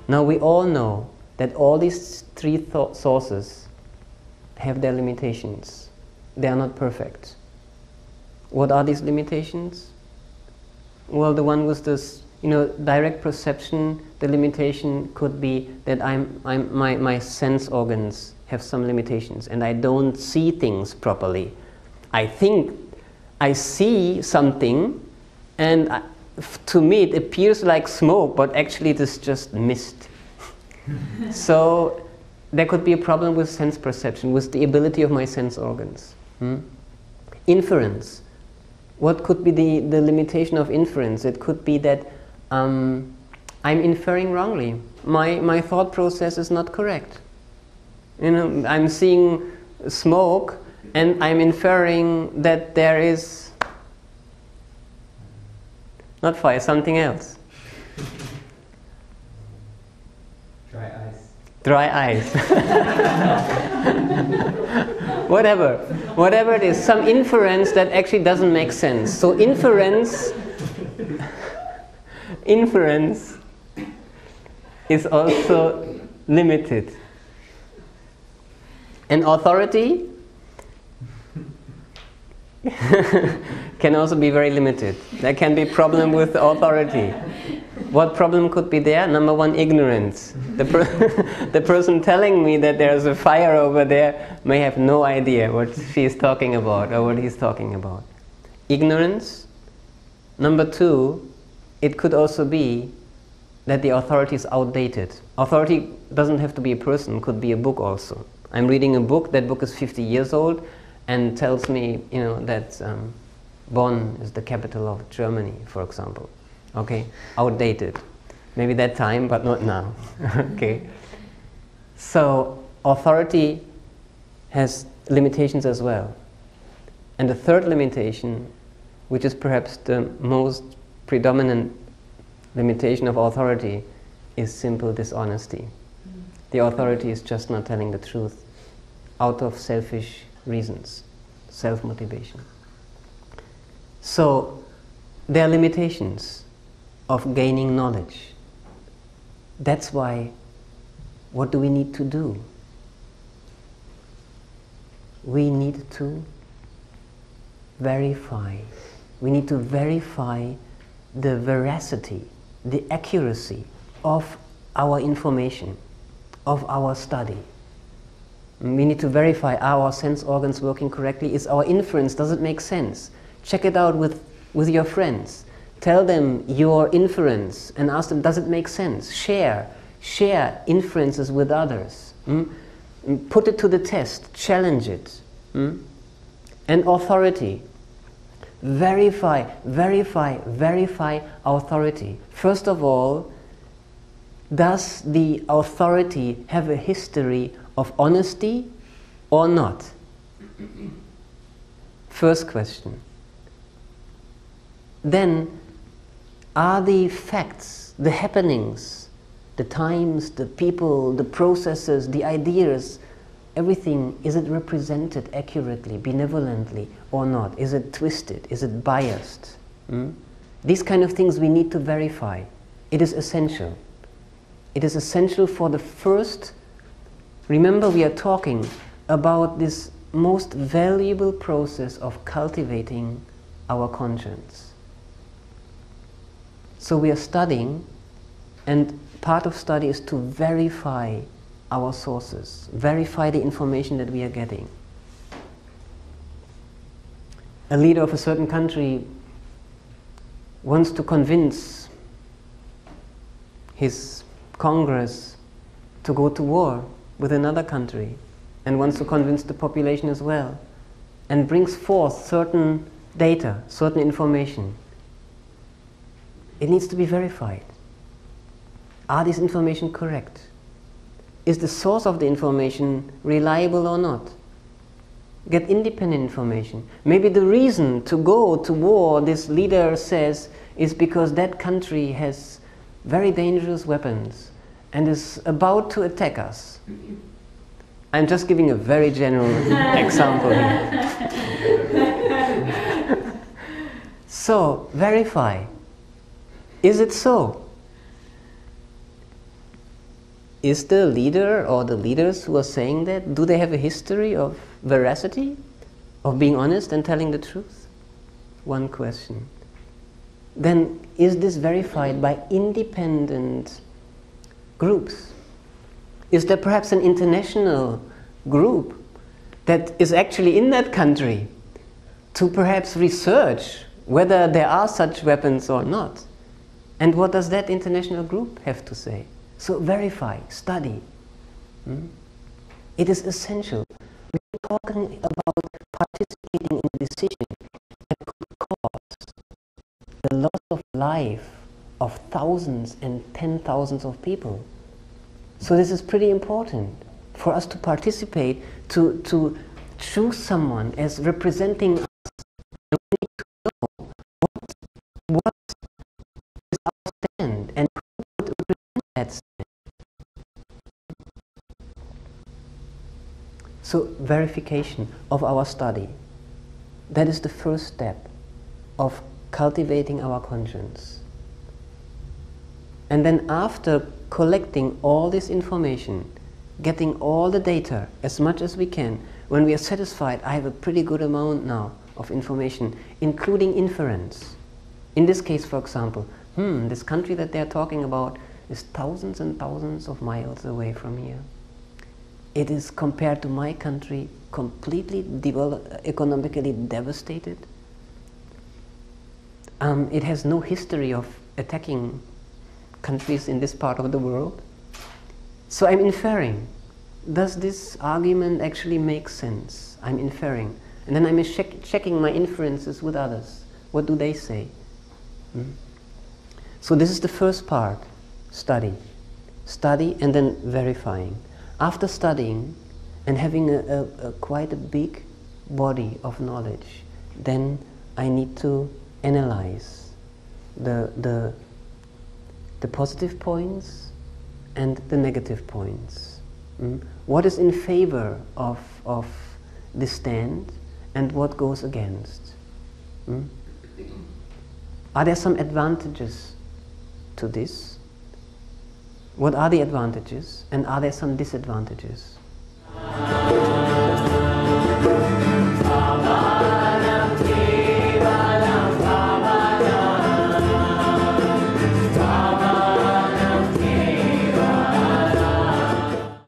Now we all know that all these three sources have their limitations. They are not perfect. What are these limitations? Well, the one with this, direct perception, the limitation could be that my sense organs have some limitations and I don't see things properly. I think I see something and to me it appears like smoke, but actually it is just mist. So there could be a problem with sense perception, with the ability of my sense organs. Inference. What could be the limitation of inference? It could be that I'm inferring wrongly. My thought process is not correct. I'm seeing smoke and I'm inferring that there is not fire, something else. Dry ice. Dry ice. Whatever it is, some inference that actually doesn't make sense. So inference is also limited. And authority can also be very limited. There can be a problem with authority. What problem could be there? Number one, ignorance. The person telling me that there's a fire over there may have no idea what she is talking about or what he's talking about. Ignorance. Number two, it could also be that the authority is outdated. Authority doesn't have to be a person, could be a book also. I'm reading a book, that book is 50 years old and tells me, that Bonn is the capital of Germany, for example. Okay, outdated. Maybe that time, but not now. Okay. So authority has limitations as well. And the third limitation, which is perhaps the most predominant limitation of authority, is simple dishonesty. The authority is just not telling the truth out of selfish reasons, self-motivation. So there are limitations of gaining knowledge. That's why, what do we need to do? We need to verify. We need to verify the veracity, the accuracy of our information, of our study. We need to verify, are our sense organs working correctly? Is our inference, does it make sense? Check it out with your friends. Tell them your inference and ask them, does it make sense? Share inferences with others. Put it to the test, challenge it. And authority. Verify authority. First of all, does the authority have a history of honesty or not? First question. Then, are the facts, the happenings, the times, the people, the processes, the ideas, everything, is it represented accurately, benevolently or not? Is it twisted? Is it biased? These kind of things we need to verify. It is essential. It is essential for the first. Remember, we are talking about this most valuable process of cultivating our conscience. So we are studying, and part of study is to verify our sources, verify the information that we are getting. A leader of a certain country wants to convince his Congress to go to war with another country and wants to convince the population as well, and brings forth certain data, certain information. It needs to be verified. Are these information correct? Is the source of the information reliable or not? Get independent information. Maybe the reason to go to war, this leader says, is because that country has very dangerous weapons and is about to attack us. I'm just giving a very general example here. So, verify. Is it so? is the leader or the leaders who are saying that, do they have a history of veracity, of being honest and telling the truth? One question. Then, is this verified by independent groups? Is there perhaps an international group that is actually in that country to perhaps research whether there are such weapons or not? And what does that international group have to say? So verify, study. It is essential. We're talking about participating in a decision that could cause the loss of life of thousands and 10,000s of people. So this is pretty important for us to participate, to choose someone as representing us. And we need to know what is our stand and who would represent that stand. So verification of our study, that is the first step of cultivating our conscience. And then after collecting all this information, getting all the data as much as we can, when we are satisfied, I have a pretty good amount now of information, including inference. In this case, for example, this country that they're talking about is thousands and thousands of miles away from here. It is, compared to my country, completely economically devastated. It has no history of attacking countries in this part of the world. So I'm inferring, does this argument actually make sense? I'm inferring. And then I'm checking my inferences with others. What do they say? So this is the first part, study. Study and then verifying. After studying and having quite a big body of knowledge, then I need to analyze the positive points and the negative points. What is in favor of the stand and what goes against? Are there some advantages to this? What are the advantages and are there some disadvantages?